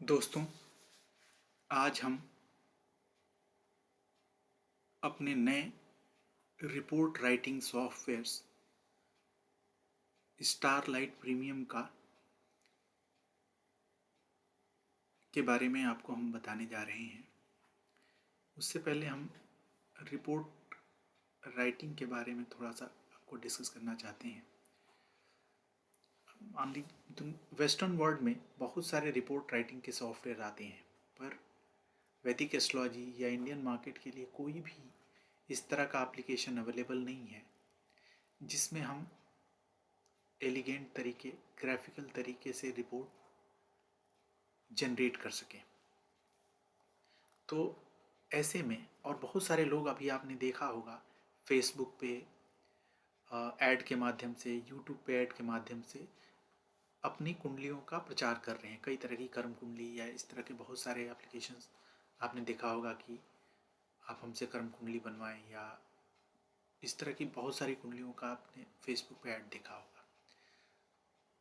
दोस्तों, आज हम अपने नए report writing softwares starlight premium का के बारे में आपको हम बताने जा रहे हैं। उससे पहले हम रिपोर्ट राइटिंग के बारे में थोड़ा सा आपको डिस्कस करना चाहते हैं। मान लीजिए वेस्टर्न वर्ल्ड में बहुत सारे रिपोर्ट राइटिंग के सॉफ्टवेयर आते हैं, पर वैदिक एस्ट्रोलॉजी या इंडियन मार्केट के लिए कोई भी इस तरह का एप्लीकेशन अवेलेबल नहीं है जिसमें हम एलिगेंट तरीके, ग्राफिकल तरीके से रिपोर्ट जनरेट कर सकें। तो ऐसे में और बहुत सारे लोग, अभी आपने देखा होगा फेसबुक पे ऐड के माध्यम से, यूट्यूब पे ऐड के माध्यम से अपनी कुंडलियों का प्रचार कर रहे हैं। कई तरह की कर्म कुंडली या इस तरह के बहुत सारे एप्लीकेशंस आपने देखा होगा कि आप हमसे कर्म कुंडली बनवाएं, या इस तरह की बहुत सारी कुंडलियों का आपने फेसबुक पे ऐड देखा होगा।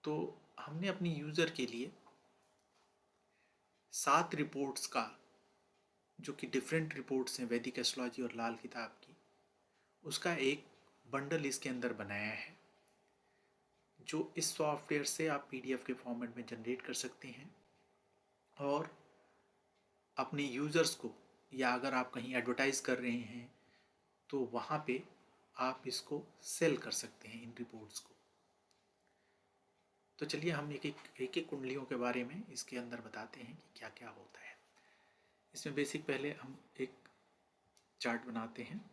तो हमने अपनी यूज़र के लिए 7 रिपोर्ट्स का, जो कि डिफरेंट रिपोर्ट्स हैं वैदिक एस्ट्रोलॉजी और लाल किताब की, उसका एक बंडल इसके अंदर बनाया है, जो इस सॉफ्टवेयर से आप पीडीएफ के फॉर्मेट में जनरेट कर सकते हैं और अपने यूज़र्स को, या अगर आप कहीं एडवर्टाइज़ कर रहे हैं तो वहाँ पे आप इसको सेल कर सकते हैं, इन रिपोर्ट्स को। तो चलिए हम एक कुंडलियों के बारे में इसके अंदर बताते हैं कि क्या क्या होता है। इसमें बेसिक पहले हम एक चार्ट बनाते हैं।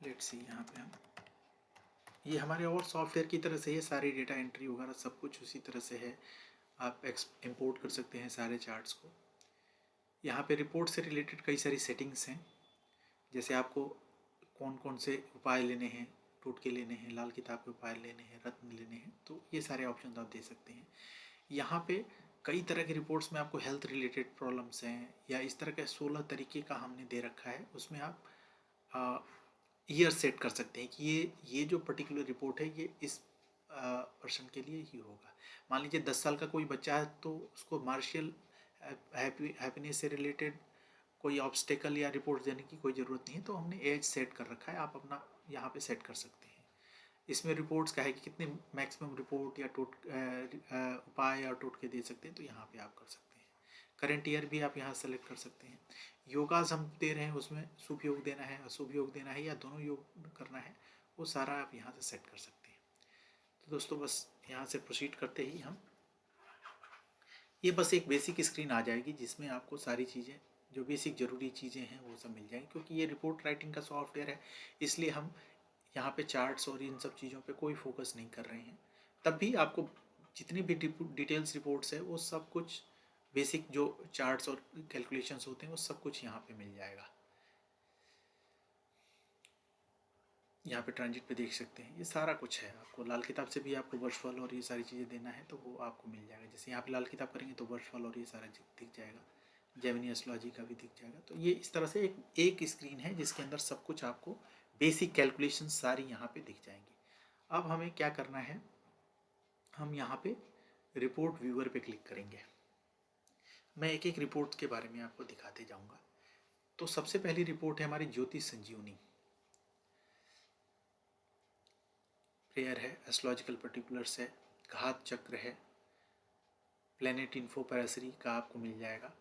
लेट्स सी, यहाँ पे हम, ये हमारे और सॉफ्टवेयर की तरह से है, सारी डेटा एंट्री वगैरह सब कुछ उसी तरह से है। आप इंपोर्ट कर सकते हैं सारे चार्ट्स को। यहाँ पे रिपोर्ट से रिलेटेड कई सारी सेटिंग्स हैं, जैसे आपको कौन कौन से उपाय लेने हैं, टोटके लेने हैं, लाल किताब के उपाय लेने हैं, रत्न लेने हैं, तो ये सारे ऑप्शन आप दे सकते हैं। यहाँ पे कई तरह के रिपोर्ट्स में आपको हेल्थ रिलेटेड प्रॉब्लम्स हैं या इस तरह के 16 तरीके का हमने दे रखा है। उसमें आप ईयर सेट कर सकते हैं कि ये जो पर्टिकुलर रिपोर्ट है ये इस पर्सन के लिए ही होगा। मान लीजिए 10 साल का कोई बच्चा है तो उसको मार्शियल हैप्पीनेस से रिलेटेड कोई ऑब्स्टेकल या रिपोर्ट देने की कोई ज़रूरत नहीं है, तो हमने एज सेट कर रखा है, आप अपना यहाँ पे सेट कर सकते हैं। इसमें रिपोर्ट्स का है कि कितने मैक्सिमम रिपोर्ट या उपाय या टोटके दे सकते हैं, तो यहाँ पे आप कर सकते हैं। करंट ईयर भी आप यहाँ सेलेक्ट कर सकते हैं। योगास हम दे रहे हैं, उसमें शुभ योग देना है, अशुभ योग देना है, या दोनों योग करना है, वो सारा आप यहाँ से सेट कर सकते हैं। तो दोस्तों बस यहाँ से प्रोसीड करते ही हम, ये बस एक बेसिक स्क्रीन आ जाएगी जिसमें आपको सारी चीज़ें, जो बेसिक ज़रूरी चीज़ें हैं वो सब मिल जाएंगी। क्योंकि ये रिपोर्ट राइटिंग का सॉफ्टवेयर है, इसलिए हम यहाँ पे चार्ट्स और इन सब चीज़ों पे कोई फोकस नहीं कर रहे हैं। तब भी आपको जितनी भी डिटेल्स रिपोर्ट्स है वो सब कुछ, बेसिक जो चार्ट्स और कैलकुलेशंस होते हैं वो सब कुछ यहाँ पे मिल जाएगा। यहाँ पे ट्रांजिट पे देख सकते हैं, ये सारा कुछ है। आपको लाल किताब से भी आपको वर्षफल और ये सारी चीज़ें देना है तो वो आपको मिल जाएगा। जैसे यहाँ पे लाल किताब करेंगे तो वर्षफल और ये सारा दिख जाएगा, जेमिनी एस्ट्रोलॉजी का भी दिख जाएगा। तो ये इस तरह से एक स्क्रीन है जिसके अंदर सब कुछ आपको बेसिक कैलकुलेशन सारी यहाँ पे दिख जाएंगी। अब हमें क्या करना है, हम यहाँ पे रिपोर्ट व्यूअर पे क्लिक करेंगे। मैं एक एक रिपोर्ट के बारे में आपको दिखाते जाऊँगा। तो सबसे पहली रिपोर्ट है हमारी ज्योतिष संजीवनी। प्रेयर है, एस्ट्रोलॉजिकल पर्टिकुलर्स है, घात चक्र है, प्लेनेट इन्फो पराशरी का आपको मिल जाएगा,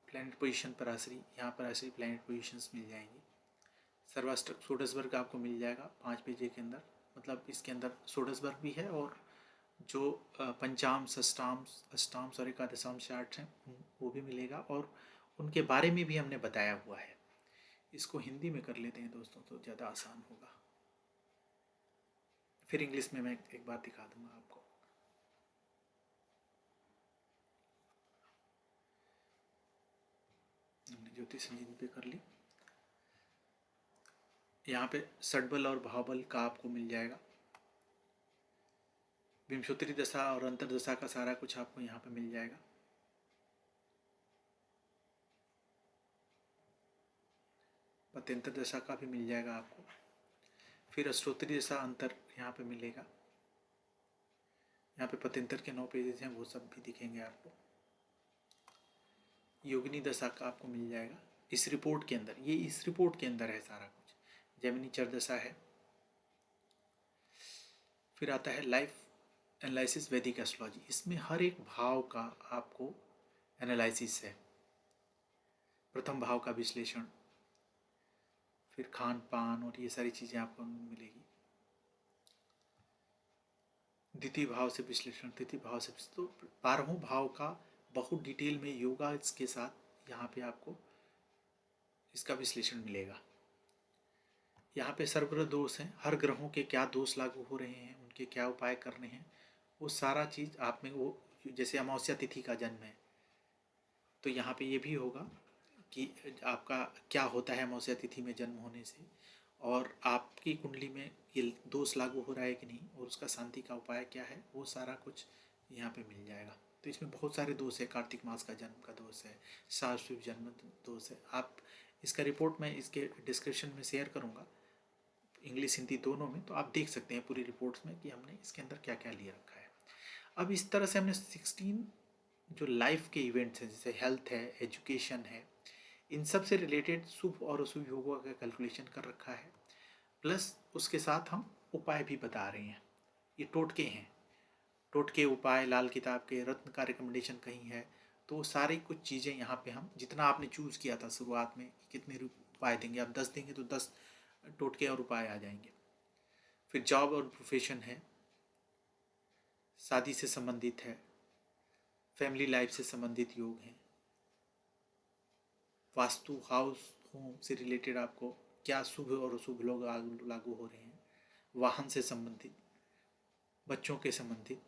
प्लेनेट पोजीशन पराशरी, यहाँ पराशरी प्लेनेट पोजीशंस मिल जाएंगी। सर्वाष्टक सोडसबर्ग आपको मिल जाएगा 5 पेज के अंदर, मतलब इसके अंदर सोडसबर्ग भी है और जो पंचाम, अष्टाम्स और एकादशांश चार्ट हैं वो भी मिलेगा, और उनके बारे में भी हमने बताया हुआ है। इसको हिंदी में कर लेते हैं दोस्तों तो ज़्यादा आसान होगा, फिर इंग्लिश में मैं एक बार दिखा दूंगा आपको। हमने ज्योतिष संजीवनी पे कर ली। यहाँ पे षडबल और भावबल का आपको मिल जाएगा। विंशोत्तरी दशा और अंतर्दशा का सारा कुछ आपको यहाँ पे मिल जाएगा। पत्यंतर दशा का भी मिल जाएगा आपको। फिर अष्टोत्तरी दशा अंतर यहाँ पे मिलेगा। यहाँ पे पत्यंतर के 9 पेजेस हैं, वो सब भी दिखेंगे आपको। योगिनी दशा का आपको मिल जाएगा इस रिपोर्ट के अंदर। ये इस रिपोर्ट के अंदर है सारा कुछ। जेमिनी चर दशा है। फिर आता है लाइफ एनालिसिस वैदिक एस्ट्रोलॉजी। इसमें हर एक भाव का आपको एनालिसिस है। प्रथम भाव का विश्लेषण, फिर खान पान और ये सारी चीज़ें आपको मिलेगी। द्वितीय भाव से विश्लेषण, तृतीय भाव से, तो 12वें भाव का बहुत डिटेल में योगा इसके साथ यहाँ पे आपको इसका विश्लेषण मिलेगा। यहाँ पे सर्वग्रह दोष हैं, हर ग्रहों के क्या दोष लागू हो रहे हैं, उनके क्या उपाय करने हैं, वो सारा चीज़ आप में वो, जैसे अमावस्या तिथि का जन्म है तो यहाँ पे ये भी होगा कि आपका क्या होता है अमावस्या तिथि में जन्म होने से, और आपकी कुंडली में ये दोष लागू हो रहा है कि नहीं, और उसका शांति का उपाय क्या है, वो सारा कुछ यहाँ पे मिल जाएगा। तो इसमें बहुत सारे दोष है। कार्तिक मास का जन्म का दोष है, शाश्वत जन्म दोष है। आप इसका रिपोर्ट मैं इसके डिस्क्रिप्शन में शेयर करूँगा, इंग्लिश हिंदी दोनों में, तो आप देख सकते हैं पूरी रिपोर्ट्स में कि हमने इसके अंदर क्या क्या ले रखा है। अब इस तरह से हमने 16 जो लाइफ के इवेंट्स हैं, जैसे हेल्थ है, एजुकेशन है, इन सब से रिलेटेड शुभ और अशुभ योगों का कैलकुलेशन कर रखा है। प्लस उसके साथ हम उपाय भी बता रहे हैं। ये टोटके हैं, टोटके उपाय लाल किताब के, रत्न का रिकमेंडेशन कहीं है, तो सारी कुछ चीज़ें यहाँ पे हम, जितना आपने चूज़ किया था शुरुआत में कितने उपाय देंगे, आप 10 देंगे तो 10 टोटके और उपाय आ जाएंगे। फिर जॉब और प्रोफेशन है, शादी से संबंधित है, फैमिली लाइफ से संबंधित योग हैं, वास्तु हाउस होम से रिलेटेड आपको क्या शुभ और अशुभ लोग लागू हो रहे हैं, वाहन से संबंधित, बच्चों के संबंधित,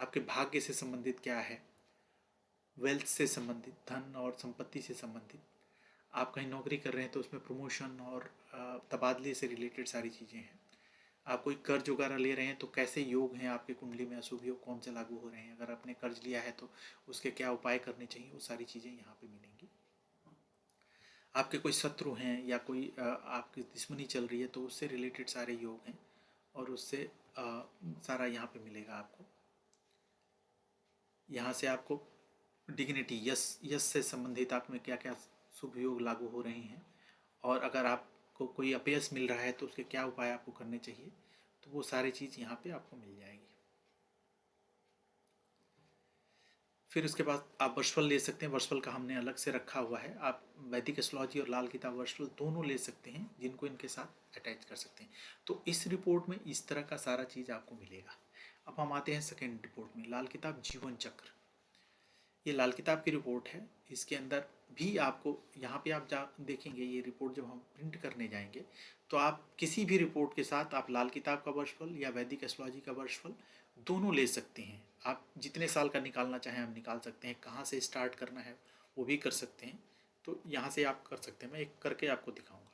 आपके भाग्य से संबंधित क्या है, वेल्थ से संबंधित, धन और संपत्ति से संबंधित, आप कहीं नौकरी कर रहे हैं तो उसमें प्रमोशन और तबादले से रिलेटेड सारी चीज़ें हैं। आप कोई कर्ज वगैरह ले रहे हैं तो कैसे योग हैं आपके कुंडली में, अशुभ योग कौन से लागू हो रहे हैं, अगर आपने कर्ज लिया है तो उसके क्या उपाय करने चाहिए, वो सारी चीज़ें यहाँ पे मिलेंगी। आपके कोई शत्रु हैं या कोई आपकी दुश्मनी चल रही है तो उससे रिलेटेड सारे योग हैं, और उससे सारा यहाँ पे मिलेगा आपको। यहाँ से आपको डिग्निटी, यश से संबंधित आप में क्या क्या शुभ योग लागू हो रहे हैं, और अगर आपको कोई अपयश मिल रहा है तो उसके क्या उपाय आपको करने चाहिए, तो वो सारी चीज़ यहाँ पे आपको मिल जाएगी। फिर उसके बाद आप वर्षफल ले सकते हैं। वर्षफल का हमने अलग से रखा हुआ है। आप वैदिक एस्ट्रोलॉजी और लाल किताब वर्षफल दोनों ले सकते हैं, जिनको इनके साथ अटैच कर सकते हैं। तो इस रिपोर्ट में इस तरह का सारा चीज़ आपको मिलेगा। अब हम आते हैं सेकेंड रिपोर्ट में, लाल किताब जीवन चक्र। ये लाल किताब की रिपोर्ट है। इसके अंदर भी आपको, यहाँ पे आप देखेंगे ये रिपोर्ट जब हम प्रिंट करने जाएंगे तो आप किसी भी रिपोर्ट के साथ आप लाल किताब का वर्षफल या वैदिक एस्ट्रोलॉजी का वर्षफल दोनों ले सकते हैं। आप जितने साल का निकालना चाहें आप निकाल सकते हैं, कहाँ से स्टार्ट करना है वो भी कर सकते हैं। तो यहाँ से आप कर सकते हैं, मैं एक करके आपको दिखाऊंगा।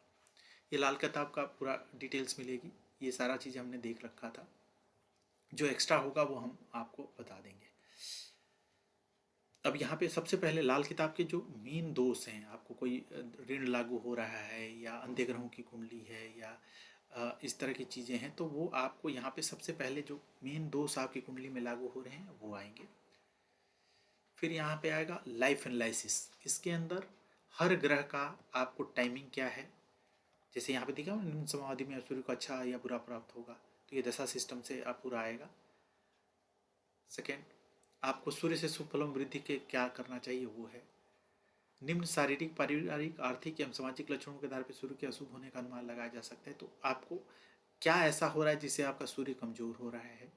ये लाल किताब का पूरा डिटेल्स मिलेगी। ये सारा चीज़ हमने देख रखा था, जो एक्स्ट्रा होगा वो हम आपको बता देंगे। अब यहाँ पे सबसे पहले लाल किताब के जो मेन दोष हैं, आपको कोई ऋण लागू हो रहा है या अंधे ग्रहों की कुंडली है या इस तरह की चीज़ें हैं, तो वो आपको यहाँ पे सबसे पहले जो मेन दोष आपकी कुंडली में लागू हो रहे हैं वो आएंगे। फिर यहाँ पे आएगा लाइफ एनालिसिस। इसके अंदर हर ग्रह का आपको टाइमिंग क्या है, जैसे यहाँ पे दिखा निम्न समाधि में सूर्य को अच्छा या बुरा प्राप्त होगा, तो ये दशा सिस्टम से आप पूरा आएगा। सेकेंड, आपको सूर्य से शुभ फलों वृद्धि के क्या करना चाहिए वो है। निम्न शारीरिक, पारिवारिक, आर्थिक एवं सामाजिक लक्षणों के आधार पर सूर्य के अशुभ होने का अनुमान लगाया जा सकता है। तो आपको क्या ऐसा हो रहा है जिससे आपका सूर्य कमजोर हो रहा है,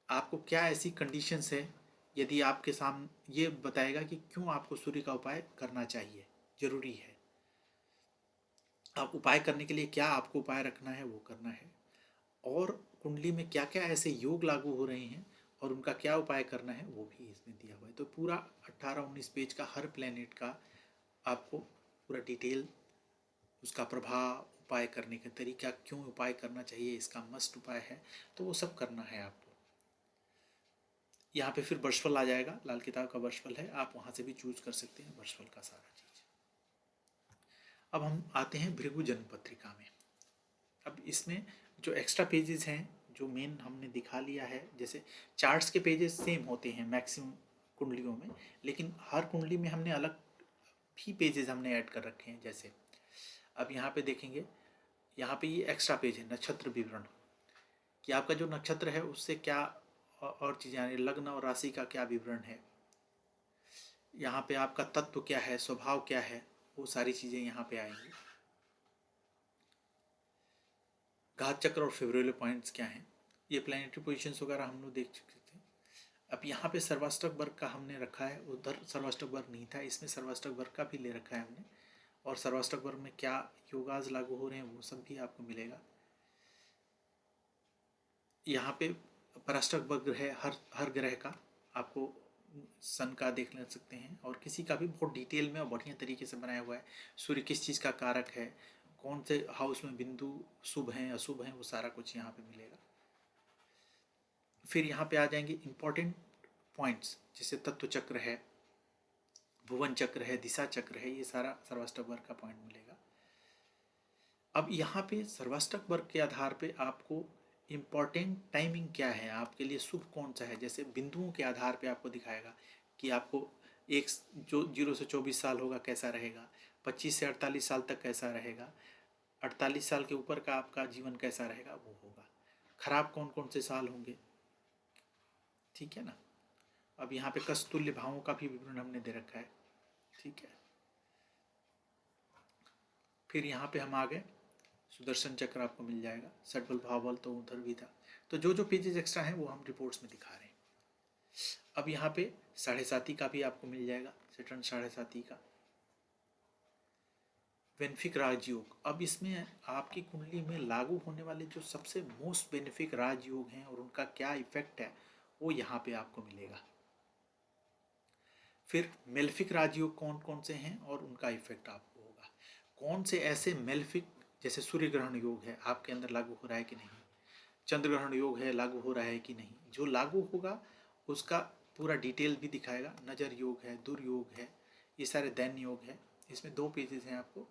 आपको क्या ऐसी कंडीशंस है, यदि आपके सामने ये बताएगा कि क्यों आपको सूर्य का उपाय करना चाहिए, जरूरी है। आप उपाय करने के लिए क्या आपको उपाय रखना है वो करना है, और कुंडली में क्या क्या ऐसे योग लागू हो रहे हैं और उनका क्या उपाय करना है वो भी इसमें दिया हुआ है। तो पूरा 18-19 पेज का हर प्लैनेट का आपको पूरा डिटेल, उसका प्रभाव, उपाय करने का तरीका, क्यों उपाय करना चाहिए, इसका मस्ट उपाय है, तो वो सब करना है आपको। यहाँ पे फिर वर्षफल आ जाएगा, लाल किताब का वर्षफल है, आप वहाँ से भी चूज कर सकते हैं वर्षफल का सारा चीज। अब हम आते हैं भृगु जन्म पत्रिका में। अब इसमें जो एक्स्ट्रा पेजेस हैं, जो मेन हमने दिखा लिया है, जैसे चार्ट्स के पेजेस सेम होते हैं मैक्सिमम कुंडलियों में, लेकिन हर कुंडली में हमने अलग भी पेजेस हमने ऐड कर रखे हैं। जैसे अब यहाँ पे देखेंगे, यहाँ पे ये एक्स्ट्रा पेज है नक्षत्र विवरण, कि आपका जो नक्षत्र है उससे क्या और चीज़ें आने, लग्न और राशि का क्या विवरण है, यहाँ पे आपका तत्व क्या है, स्वभाव क्या है, वो सारी चीज़ें यहाँ पे आएंगी। घात चक्र और फेवरेबल पॉइंट्स क्या हैं, ये प्लैनेटरी पोजीशंस वगैरह हम लोग देख चुके थे। अब यहाँ पे सर्वाष्टक वर्ग का हमने रखा है, उधर सर्वाष्टक वर्ग नहीं था, इसमें सर्वाष्टक वर्ग का भी ले रखा है हमने, और सर्वाष्टक वर्ग में क्या योगाज लागू हो रहे हैं वो सब भी आपको मिलेगा। यहाँ पे पराष्टक वर्ग है हर ग्रह का, आपको सन का देख ले सकते हैं, और किसी का भी बहुत डिटेल में और बढ़िया तरीके से बनाया हुआ है। सूर्य किस चीज़ का कारक है, कौन से हाउस में बिंदु शुभ हैं अशुभ हैं, वो सारा कुछ यहाँ पे मिलेगा। फिर यहाँ पे आ जाएंगे इम्पॉर्टेंट पॉइंट्स, जैसे तत्व चक्र है, भुवन चक्र है, दिशा चक्र है, ये सारा सर्वाष्टक वर्ग का पॉइंट मिलेगा। अब यहाँ पे सर्वाष्टक वर्ग के आधार पे आपको इम्पॉर्टेंट टाइमिंग क्या है, आपके लिए शुभ कौन सा है, जैसे बिंदुओं के आधार पे आपको दिखाएगा कि आपको एक जो 0 से 24 साल होगा कैसा रहेगा, 25 से 48 साल तक कैसा रहेगा, 48 साल के ऊपर का आपका जीवन कैसा रहेगा वो होगा, खराब कौन कौन से साल होंगे, ठीक है ना। अब यहाँ पे कस्तुल्य भावों का भी विवरण हमने दे रखा है, ठीक है। फिर यहाँ पे हम आ गए, सुदर्शन चक्र आपको मिल जाएगा, षटबल भावबल तो उधर भी था, तो जो जो पेजेस एक्स्ट्रा हैं वो हम रिपोर्ट्स में दिखा रहे हैं। अब यहाँ पे 7.5 का भी आपको मिल जाएगा, सेटर्न 7.5 का। बेनिफिक राजयोग, अब इसमें आपकी कुंडली में लागू होने वाले जो सबसे मोस्ट बेनिफिक राजयोग हैं और उनका क्या इफेक्ट है वो यहाँ पे आपको मिलेगा। फिर मेल्फिक राजयोग कौन कौन से हैं और उनका इफेक्ट आपको होगा, कौन से ऐसे मेल्फिक, जैसे सूर्य ग्रहण योग है आपके अंदर लागू हो रहा है कि नहीं, चंद्र ग्रहण योग है लागू हो रहा है कि नहीं, जो लागू होगा उसका पूरा डिटेल भी दिखाएगा। नजर योग है, दुर्योग है, ये सारे दैन्य योग है, इसमें 2 पेजेस हैं आपको।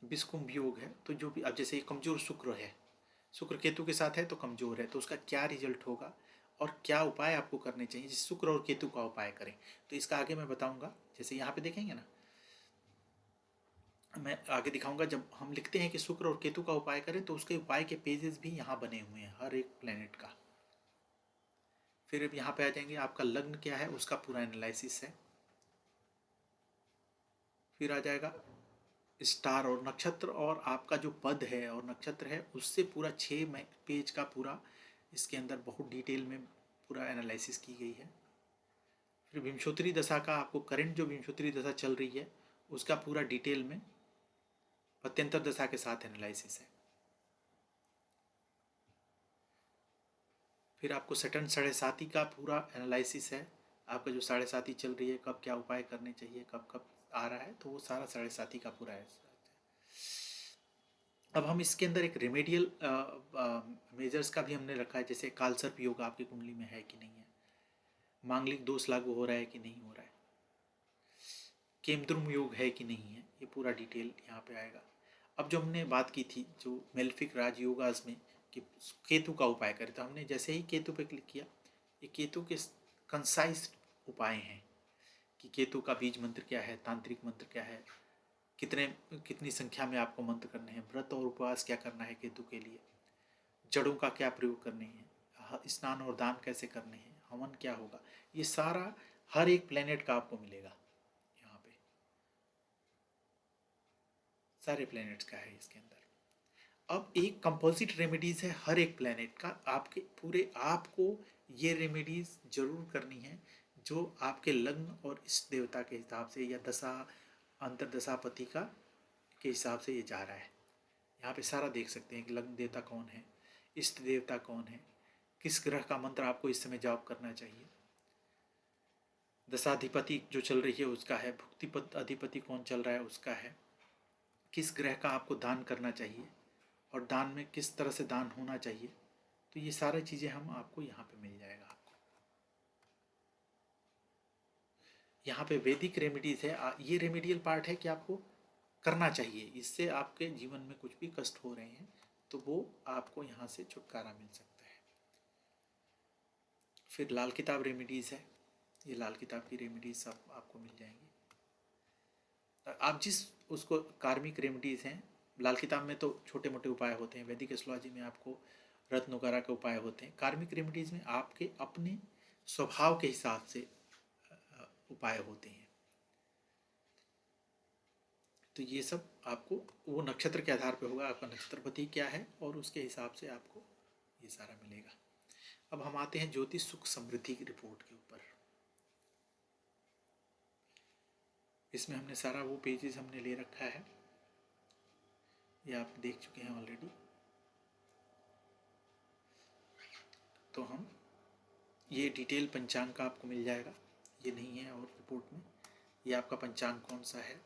विषकुंभ योग है, तो जो भी, अब जैसे कमजोर शुक्र है, शुक्र केतु के साथ है तो कमजोर है, तो उसका क्या रिजल्ट होगा और क्या उपाय आपको करने चाहिए, जैसे शुक्र और केतु का उपाय करें, तो इसका आगे मैं बताऊंगा। जैसे यहाँ पे देखेंगे ना, मैं आगे दिखाऊंगा, जब हम लिखते हैं कि शुक्र और केतु का उपाय करें तो उसके उपाय के पेजेस भी यहाँ बने हुए हैं हर एक प्लेनेट का। फिर अब यहाँ पे आ जाएंगे, आपका लग्न क्या है उसका पूरा एनालिसिस है। फिर आ जाएगा स्टार और नक्षत्र, और आपका जो पद है और नक्षत्र है उससे पूरा 6 पेज का पूरा इसके अंदर बहुत डिटेल में पूरा एनालिसिस की गई है। फिर विंशोत्तरी दशा का, आपको करंट जो विंशोत्तरी दशा चल रही है उसका पूरा डिटेल में पत्यंतर दशा के साथ एनालिसिस है। फिर आपको सैटर्न 7.5 का पूरा एनालिसिस है, आपका जो 7.5 चल रही है कब क्या उपाय करने चाहिए, कब कब आ रहा है, तो वो सारा 7.5 का पूरा है। अब हम इसके अंदर एक रेमेडियल मेजर्स का भी हमने रखा है, जैसे कालसर्प योग आपकी कुंडली में है कि नहीं है, मांगलिक दोष लागू हो रहा है कि नहीं हो रहा है, केमद्रुम योग है कि नहीं है, ये पूरा डिटेल यहाँ पे आएगा। अब जो हमने बात की थी जो मेल्फिक राजयोगास में कि केतु का उपाय करें, तो हमने जैसे ही केतु पे क्लिक किया, ये केतु के कंसाइज उपाय हैं कि केतु का बीज मंत्र क्या है, तांत्रिक मंत्र क्या है, कितनी संख्या में आपको मंत्र करने हैं, व्रत और उपवास क्या करना है केतु के लिए, जड़ों का क्या प्रयोग करने हैं, स्नान और दान कैसे करने हैं, हवन क्या होगा, ये सारा हर एक प्लेनेट का आपको मिलेगा। यहाँ पे सारे प्लेनेट्स का है इसके अंदर। अब एक कंपोजिट रेमेडीज है हर एक प्लेनेट का, आपके पूरे आपको ये रेमेडीज जरूर करनी है जो आपके लग्न और इस देवता के हिसाब से या दशा अंतरदशापति का के हिसाब से ये जा रहा है। यहाँ पे सारा देख सकते हैं कि लग्न देवता कौन है, इष्ट देवता कौन है, किस ग्रह का मंत्र आपको इस समय जाप करना चाहिए, दशाधिपति जो चल रही है उसका है, भुक्तिपद अधिपति कौन चल रहा है उसका है, किस ग्रह का आपको दान करना चाहिए और दान में किस तरह से दान होना चाहिए, तो ये सारी चीज़ें हम आपको यहाँ पे मिल जाएगा। आपको यहाँ पे वैदिक रेमेडीज़ है। ये रेमेडियल पार्ट है कि आपको करना चाहिए, इससे आपके जीवन में कुछ भी कष्ट हो रहे हैं तो वो आपको यहाँ से छुटकारा मिल सकता है। फिर लाल किताब रेमेडीज़ है, ये लाल किताब की रेमेडीज सब आपको मिल जाएंगी। आप जिस उसको कार्मिक रेमेडीज़ हैं, लाल किताब में तो छोटे मोटे उपाय होते हैं, वैदिक एस्ट्रोलॉजी में आपको रत्न वगैरह के उपाय होते हैं, कार्मिक रेमेडीज़ में आपके अपने स्वभाव के हिसाब से उपाय होते हैं। तो ये सब आपको वो नक्षत्र के आधार पर होगा, आपका नक्षत्रपति क्या है और उसके हिसाब से आपको ये सारा मिलेगा। अब हम आते हैं ज्योतिष सुख समृद्धि की रिपोर्ट के ऊपर। इसमें हमने सारा वो पेजेस हमने ले रखा है, ये आप देख चुके हैं ऑलरेडी। तो हम ये डिटेल पंचांग का आपको मिल जाएगा, ये नहीं है और रिपोर्ट में ये आपका पंचांग कौन सा है,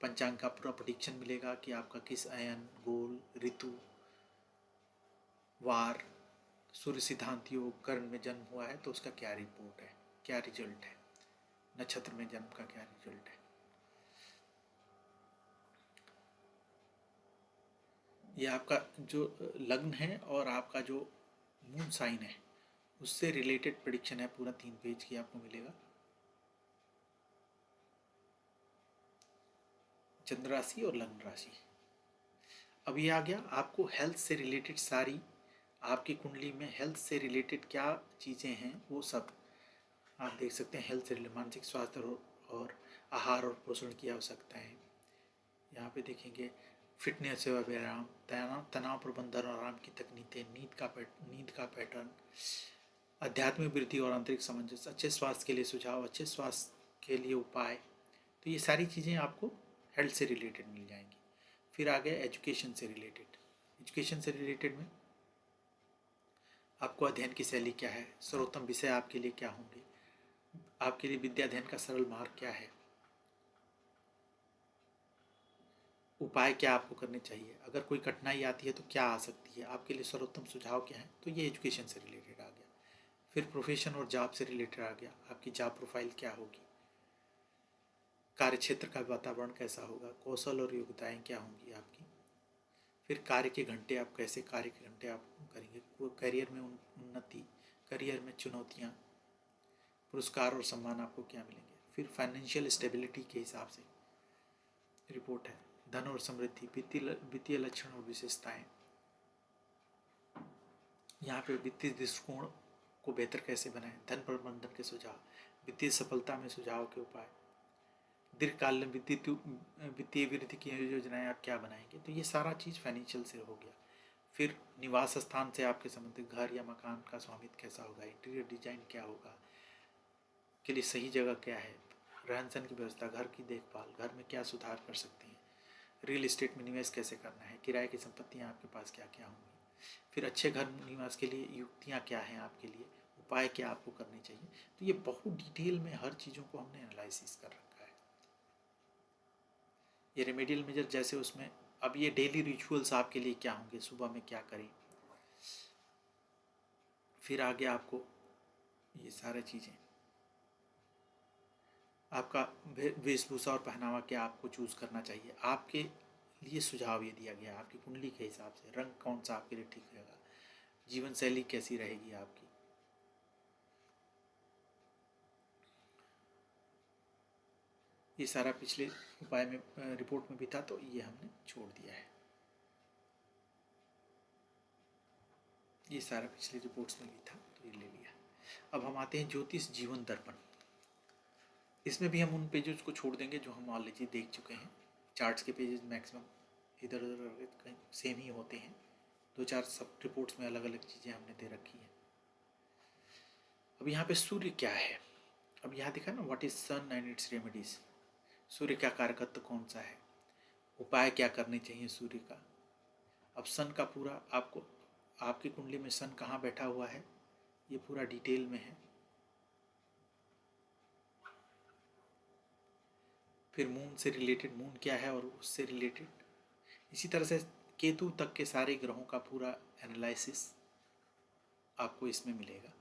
पंचांग का पूरा प्रेडिक्शन मिलेगा कि आपका किस अयन, गोल, ऋतु, वार, सूर्य सिद्धांत योग, कर्ण में जन्म हुआ है तो उसका क्या रिपोर्ट है, क्या रिजल्ट है, नक्षत्र में जन्म का क्या रिजल्ट है। ये आपका जो लग्न है और आपका जो मून साइन है उससे रिलेटेड प्रेडिक्शन है, पूरा 3 पेज की आपको मिलेगा। चंद्र राशि और लग्न राशि। अब ये आ गया आपको हेल्थ से रिलेटेड सारी, आपकी कुंडली में हेल्थ से रिलेटेड क्या चीज़ें हैं वो सब आप देख सकते हैं। हेल्थ से रिलेटेड मानसिक स्वास्थ्य और आहार और पोषण की आवश्यकता है। यहाँ पे देखेंगे फिटनेस सेवा व्यायाम, तनाव प्रबंधन और आराम की तकनीकें, नींद का पैटर्न, आध्यात्मिक वृद्धि और आंतरिक सामंजस्य, अच्छे स्वास्थ्य के लिए सुझाव, अच्छे स्वास्थ्य के लिए उपाय। तो ये सारी चीज़ें आपको हेल्थ से रिलेटेड मिल जाएंगी। फिर आ गया एजुकेशन से रिलेटेड। एजुकेशन से रिलेटेड में आपको अध्ययन की शैली क्या है, सर्वोत्तम विषय आपके लिए क्या होंगे, आपके लिए विद्या अध्ययन का सरल मार्ग क्या है, उपाय क्या आपको करने चाहिए, अगर कोई कठिनाई आती है तो क्या आ सकती है, आपके लिए सर्वोत्तम सुझाव क्या है। तो ये एजुकेशन से रिलेटेड आ गया। फिर प्रोफेशन और जॉब से रिलेटेड आ गया, आपकी जॉब प्रोफाइल क्या होगी, कार्य क्षेत्र का वातावरण कैसा होगा, कौशल और योग्यताएं क्या होंगी आपकी। फिर कार्य के घंटे, आप कैसे कार्य के घंटे आप करेंगे, करियर में उन्नति, करियर में चुनौतियाँ, पुरस्कार और सम्मान आपको क्या मिलेंगे। फिर फाइनेंशियल स्टेबिलिटी के हिसाब से रिपोर्ट है, धन और समृद्धि, वित्तीय लक्षण और विशेषताएं। यहाँ पे वित्तीय दृष्टिकोण को बेहतर कैसे बनाएं, धन प्रबंधन के सुझाव, वित्तीय सफलता में सुझाव के उपाय, दीर्घकालीन वित्तीय वृद्धि की योजनाएं आप क्या बनाएंगे। तो ये सारा चीज़ फाइनेंशियल से हो गया। फिर निवास स्थान से आपके संबंधित घर या मकान का स्वामित्व कैसा होगा, इंटीरियर डिजाइन क्या होगा, के लिए सही जगह क्या है, रहन सहन की व्यवस्था, घर की देखभाल, घर में क्या सुधार कर सकते हैं, रियल इस्टेट में निवेश कैसे करना है, किराए की संपत्तियाँ आपके पास क्या क्या होंगी। फिर अच्छे घर निवास के लिए युक्तियाँ क्या हैं आपके लिए, उपाय क्या आपको करने चाहिए। तो ये बहुत डिटेल में हर चीज़ों को हमने एनालिसिस कर रखा है। ये रेमेडियल मेजर जैसे उसमें अब ये डेली रिचुअल्स आपके लिए क्या होंगे, सुबह में क्या करें। फिर आगे आपको ये सारी चीज़ें, आपका वेशभूषा और पहनावा क्या आपको चूज़ करना चाहिए, आपके लिए सुझाव ये दिया गया आपकी कुंडली के हिसाब से, रंग कौन सा आपके लिए ठीक रहेगा, जीवन शैली कैसी रहेगी आपकी। ये सारा पिछले उपाय में रिपोर्ट में भी था तो ये हमने छोड़ दिया है। ये सारा पिछले रिपोर्ट्स में भी था तो ये ले लिया। अब हम आते हैं ज्योतिष जीवन दर्पण। इसमें भी हम उन पेजेस को छोड़ देंगे जो हम ऑलरेडी देख चुके हैं। चार्ट्स के पेजेस मैक्सिमम इधर उधर कहीं सेम ही होते हैं, 2-4 सब रिपोर्ट्स में अलग अलग चीज़ें हमने दे रखी हैं। अब यहाँ पे सूर्य क्या है, अब यहाँ देखा ना, what is sun and its remedies, सूर्य का कारकत्व कौन सा है, उपाय क्या करने चाहिए सूर्य का। अब सन का पूरा आपको, आपकी कुंडली में सन कहाँ बैठा हुआ है ये पूरा डिटेल में है। फिर मून से रिलेटेड, मून क्या है और उससे रिलेटेड इसी तरह से केतु तक के सारे ग्रहों का पूरा एनालिसिस आपको इसमें मिलेगा।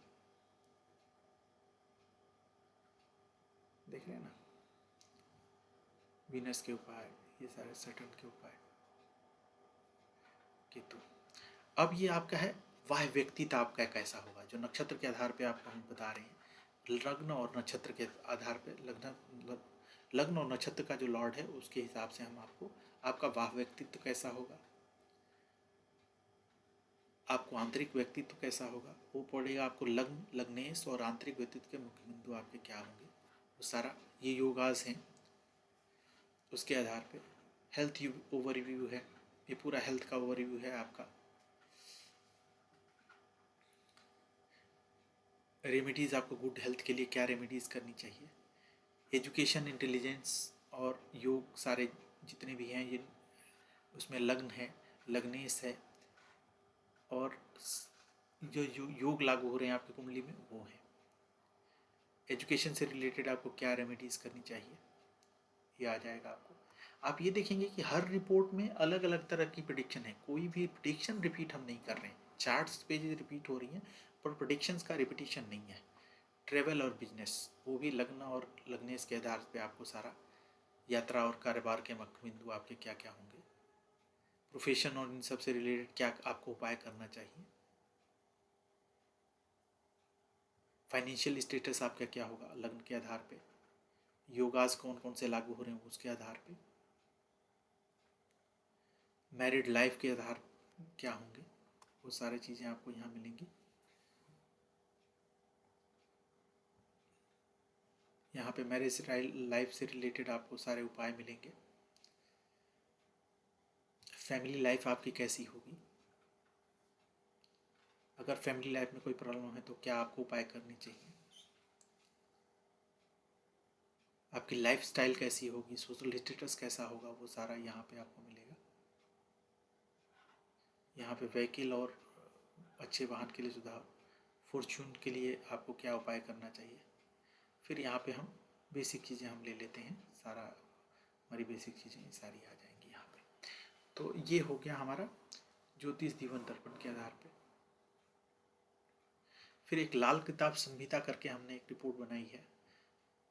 देख रहे हैं ना, वीनस के उपाय, ये सारे सैटर्न के उपाय, केतु। अब ये आपका है वह व्यक्तित्व आपका कैसा होगा, जो नक्षत्र के आधार पे आपको हम बता रहे हैं। लग्न और नक्षत्र के आधार पे, लग्न और नक्षत्र का जो लॉर्ड है उसके हिसाब से हम आपको आपका वाह व्यक्तित्व कैसा होगा, आपको आंतरिक व्यक्तित्व कैसा होगा वो पड़ेगा। आपको लग्न, लग्नेश और आंतरिक व्यक्तित्व के मुख्य बिंदु आपके क्या होंगे, वो सारा ये योगास हैं। उसके आधार पे हेल्थ ओवरव्यू है, ये पूरा हेल्थ का ओवरव्यू है आपका। रेमेडीज़, आपको गुड हेल्थ के लिए क्या रेमेडीज़ करनी चाहिए। एजुकेशन, इंटेलिजेंस और योग सारे जितने भी हैं ये उसमें लग्न है, लग्नेश है, और जो योग लागू हो रहे हैं आपकी कुंडली में वो है। एजुकेशन से रिलेटेड आपको क्या रेमेडीज़ करनी चाहिए ये आ जाएगा आपको। आप ये देखेंगे कि हर रिपोर्ट में अलग अलग तरह की प्रेडिक्शन है, कोई भी प्रेडिक्शन रिपीट हम नहीं कर रहे हैं। चार्ट्स पेजेस रिपीट हो रही हैं पर प्रेडिक्शंस का रिपीटिशन नहीं है। ट्रेवल और बिजनेस, वो भी लग्न और लग्नेश के आधार पे आपको सारा यात्रा और कारोबार के मुख्य बिंदु आपके क्या क्या होंगे। प्रोफेशन और इन सब से रिलेटेड क्या आपको उपाय करना चाहिए। फाइनेंशियल स्टेटस आपका क्या होगा लग्न के आधार पे। योगास कौन कौन से लागू हो रहे हैं उसके आधार पे। मैरिड लाइफ के आधार क्या होंगे, वो सारी चीज़ें आपको यहाँ मिलेंगी। यहाँ पे मैरिज लाइफ से रिलेटेड आपको सारे उपाय मिलेंगे। फैमिली लाइफ आपकी कैसी होगी, अगर फैमिली लाइफ में कोई प्रॉब्लम है तो क्या आपको उपाय करनी चाहिए। आपकी लाइफ स्टाइल कैसी होगी, सोशल स्टेटस कैसा होगा, वो सारा यहाँ पे आपको मिलेगा। यहाँ पे व्हीकल और अच्छे वाहन के लिए सुधार, फॉर्चून के लिए आपको क्या उपाय करना चाहिए। फिर यहाँ पे हम बेसिक चीज़ें हम ले लेते हैं, सारा हमारी बेसिक चीज़ें सारी आ जाएंगी यहाँ पे। तो ये हो गया हमारा ज्योतिष जीवन दर्पण के आधार पे। फिर एक लाल किताब संहिता करके हमने एक रिपोर्ट बनाई है।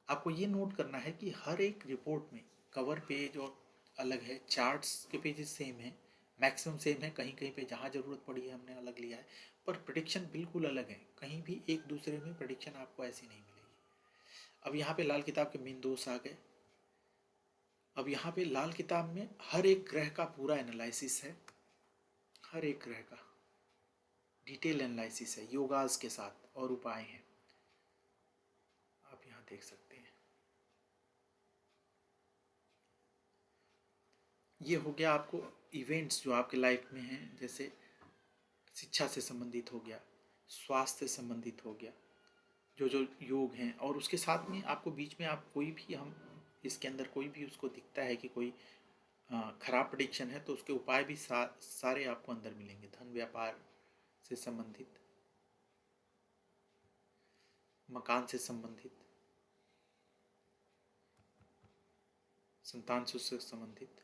आपको ये नोट करना है कि हर एक रिपोर्ट में कवर पेज और अलग है, चार्ट्स के पेजेस सेम है, मैक्सिमम सेम है, कहीं कहीं पे जहाँ ज़रूरत पड़ी है हमने अलग लिया है, पर प्रेडिक्शन बिल्कुल अलग है। कहीं भी एक दूसरे में प्रेडिक्शन आपको ऐसी नहीं मिलेगी। अब यहाँ पे लाल किताब के मेन दोष आ गए। अब यहाँ पे लाल किताब में हर एक ग्रह का पूरा एनालिसिस है, हर एक ग्रह का डिटेल एनालिसिस है योगास के साथ, और उपाय हैं आप यहाँ देख सकते हैं। ये हो गया आपको इवेंट्स जो आपके लाइफ में हैं, जैसे शिक्षा से संबंधित हो गया, स्वास्थ्य से संबंधित हो गया, जो जो योग हैं। और उसके साथ में आपको बीच में आप कोई भी, हम इसके अंदर कोई भी उसको दिखता है कि कोई खराब प्रेडिक्शन है तो उसके उपाय भी सारे आपको अंदर मिलेंगे। धन व्यापार से संबंधित, मकान से संबंधित, संतान से संबंधित,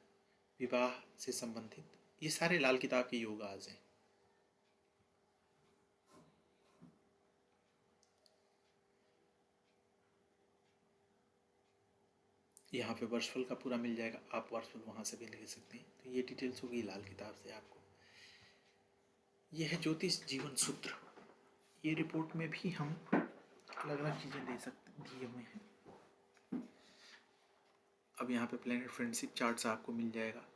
विवाह से संबंधित, ये सारे लाल किताब के योग आज हैं। यहाँ पे वर्षफल का पूरा मिल जाएगा, आप वर्षफल वहाँ से भी ले सकते हैं। तो ये डिटेल्स होगी लाल किताब से आपको। ये है ज्योतिष जीवन सूत्र। ये रिपोर्ट में भी हम अलग अलग चीज़ें दे सकते दिए हुए हैं। अब यहाँ पे प्लेनेट फ्रेंडशिप चार्ट्स आपको मिल जाएगा,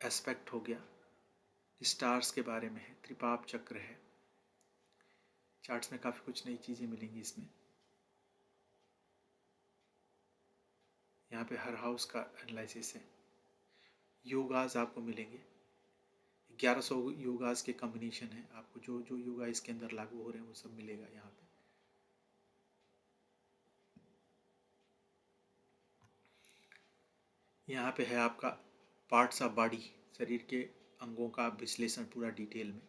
एस्पेक्ट हो गया, स्टार्स के बारे में है, त्रिपाप चक्र है। चार्ट्स में काफ़ी कुछ नई चीज़ें मिलेंगी इसमें। यहाँ पे हर हाउस का एनालिसिस है। योगास आपको मिलेंगे, 1100 योगास के कॉम्बिनेशन है। आपको जो जो योगा इसके अंदर लागू हो रहे हैं वो सब मिलेगा यहाँ पे। यहाँ पे है आपका पार्ट्स ऑफ बॉडी, शरीर के अंगों का विश्लेषण पूरा डिटेल में।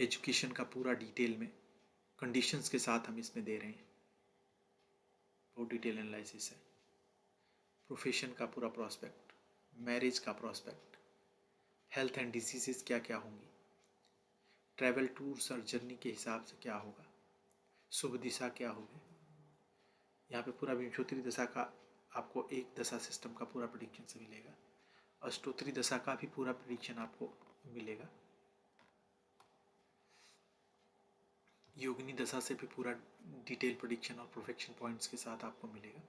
एजुकेशन का पूरा डिटेल में कंडीशंस के साथ हम इसमें दे रहे हैं। और डिटेल एनालिसिस है। प्रोफेशन का पूरा प्रॉस्पेक्ट, मैरिज का प्रॉस्पेक्ट, हेल्थ एंड डिजीजेस क्या क्या होंगी, ट्रैवल टूर्स और जर्नी के हिसाब से क्या होगा, शुभ दिशा क्या होगी। यहाँ पे पूरा विंशोत्तरी दशा का आपको एक दशा सिस्टम का पूरा प्रेडिक्शन से मिलेगा। अष्टोत्तरी दशा का भी पूरा प्रेडिक्शन आपको मिलेगा। योगिनी दशा से भी पूरा डिटेल प्रेडिक्शन और परफेक्शन पॉइंट्स के साथ आपको मिलेगा।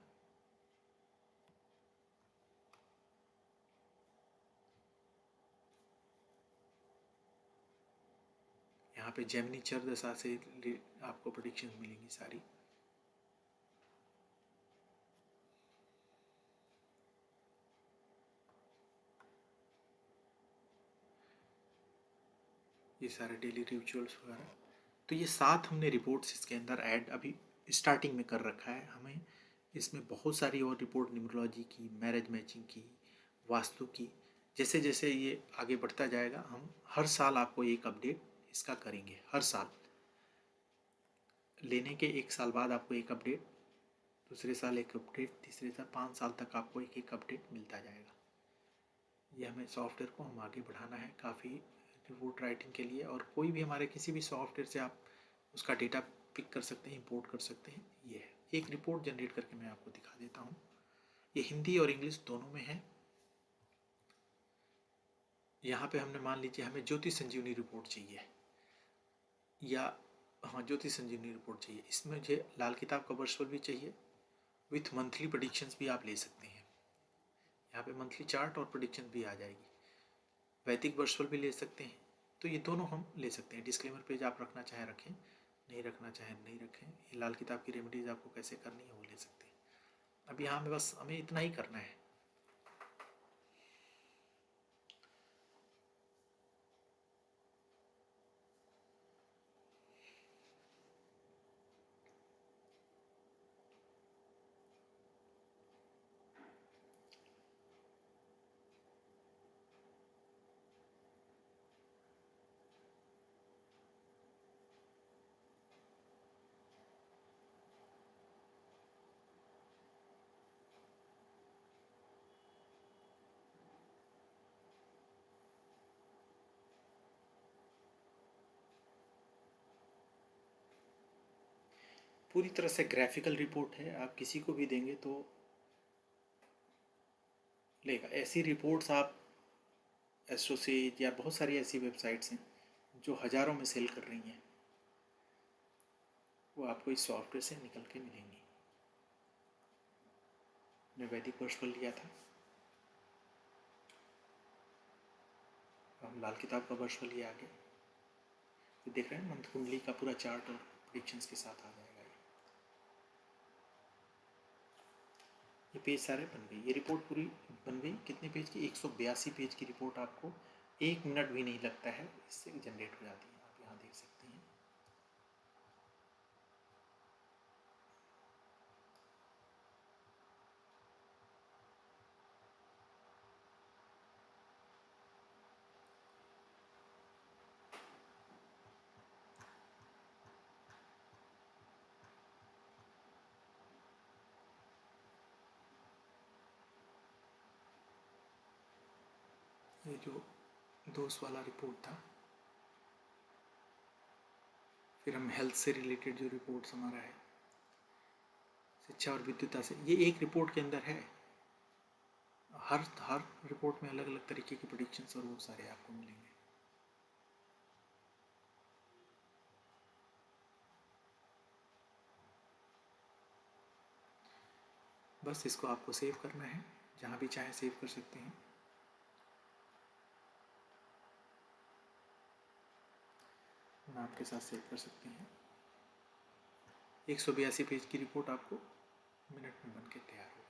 यहाँ पे जेमिनी चर दशा से आपको प्रेडिक्शन मिलेंगी सारी। ये सारे डेली रिचुअल्स वगैरह, तो ये 7 हमने रिपोर्ट्स इसके अंदर ऐड अभी स्टार्टिंग में कर रखा है। हमें इसमें बहुत सारी और रिपोर्ट, न्यूमरोलॉजी की, मैरिज मैचिंग की, वास्तु की, जैसे जैसे ये आगे बढ़ता जाएगा हम हर साल आपको एक अपडेट इसका करेंगे। हर साल लेने के 1 साल बाद आपको एक अपडेट, दूसरे साल एक अपडेट, तीसरे साल 5 साल तक आपको एक एक अपडेट मिलता जाएगा। ये हमें सॉफ्टवेयर को हम आगे बढ़ाना है काफ़ी रिपोर्ट राइटिंग के लिए। और कोई भी हमारे किसी भी सॉफ्टवेयर से आप उसका डेटा पिक कर सकते हैं, इंपोर्ट कर सकते हैं। ये है एक रिपोर्ट जनरेट करके मैं आपको दिखा देता हूँ। ये हिंदी और इंग्लिश दोनों में है। यहाँ पे हमने मान लीजिए हमें ज्योति संजीवनी रिपोर्ट चाहिए, या हाँ ज्योति संजीवनी रिपोर्ट चाहिए। इसमें मुझे लाल किताब का वर्चुअल भी चाहिए, विथ मंथली प्रेडिक्शंस भी आप ले सकते हैं। यहाँ पे मंथली चार्ट और प्रेडिक्शन भी आ जाएगी। वैदिक वर्चुअल भी ले सकते हैं। तो ये दोनों हम ले सकते हैं। डिस्क्लेमर पेज आप रखना चाहे रखें, नहीं रखना चाहे नहीं रखें। ये लाल किताब की रेमेडीज आपको कैसे करनी है वो ले सकते हैं। अब यहाँ में बस हमें इतना ही करना है। पूरी तरह से ग्राफिकल रिपोर्ट है, आप किसी को भी देंगे तो लेगा। ऐसी रिपोर्ट्स आप एसोसिएट या बहुत सारी ऐसी वेबसाइट्स हैं जो हज़ारों में सेल कर रही हैं, वो आपको इस सॉफ्टवेयर से निकल के मिलेंगी। मैं वैदिक वर्चुअल लिया था, हम लाल किताब का वर्चुअल लिया आगे। तो देख रहे हैं मंथ कुंडली का पूरा चार्ट और प्रेडिक्शंस के साथ आ जाएगा। ये पेज सारे बन गए, ये रिपोर्ट पूरी बन गई। कितने पेज की? 182 पेज की रिपोर्ट आपको 1 मिनट भी नहीं लगता है, इससे जनरेट हो जाती है। आप यहाँ देख सकते हैं। ये जो दोस्त वाला रिपोर्ट था, फिर हम हेल्थ से रिलेटेड जो रिपोर्ट्स हमारा है, शिक्षा और विद्युता से, ये एक रिपोर्ट के अंदर है। हर रिपोर्ट में अलग अलग तरीके के प्रेडिक्शंस और वो सारे आपको मिलेंगे। बस इसको आपको सेव करना है, जहाँ भी चाहे सेव कर सकते हैं। नाम के साथ सेव कर सकते हैं। 182 पेज की रिपोर्ट आपको मिनट में बन के तैयार हो।